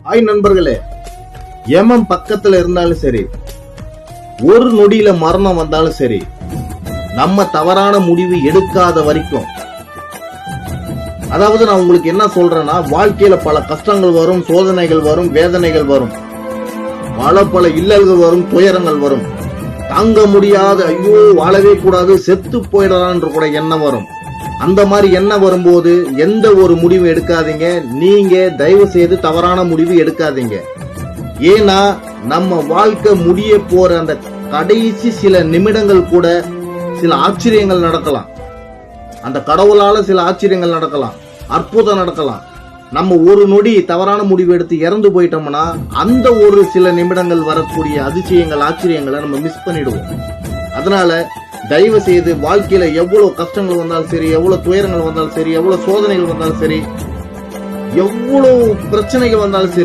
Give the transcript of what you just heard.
Hi நண்பர்களே, எமன் பக்கத்துல இருந்தாலும் சரி, ஒரு நொடியில மரணம் வந்தாலும் சரி, நம்ம தவறான முடிவு எடுக்காத வரைக்கும், அதாவது நான் உங்களுக்கு என்ன சொல்றேன்னா, வாழ்க்கையில பல கஷ்டங்கள் வரும், சோதனைகள் வரும், வேதனைகள் வரும், பல இல்லல்கள் வரும், துயரங்கள் வரும், தாங்க முடியாத ஐயோ வாழவே கூடாது செத்து போயிடலான்ற கூட எண்ணம் வரும். அந்த மாதிரி எண்ணம் வரும்போது எந்த ஒரு முடிவு எடுக்காதீங்க. நீங்க தயவு செய்து தவறான முடிவு எடுக்காதீங்க. ஏன்னா நம்ம வாழ்க்கை முடிய போற அந்த கடைசி சில நிமிடங்கள் கூட சில ஆச்சரியங்கள் நடக்கலாம். அந்த கடவுளால சில ஆச்சரியங்கள் நடக்கலாம், அற்புதம் நடக்கலாம். நம்ம ஒரு நொடி தவறான முடிவு எடுத்து இறந்து போயிட்டோம்னா அந்த ஒரு சில நிமிடங்கள் வரக்கூடிய அதிசயங்கள், ஆச்சரியங்களை நம்ம மிஸ் பண்ணிடுவோம். அதனால தயவு செய்து வாழ்க்கையில எவ்வளவு கஷ்டங்கள் வந்தாலும் சரி, எவ்வளவு துயரங்கள் வந்தாலும் சரி, எவ்வளவு சோதனைகள் வந்தாலும் சரி, எவ்வளவு பிரச்சனைகள் வந்தாலும் சரி,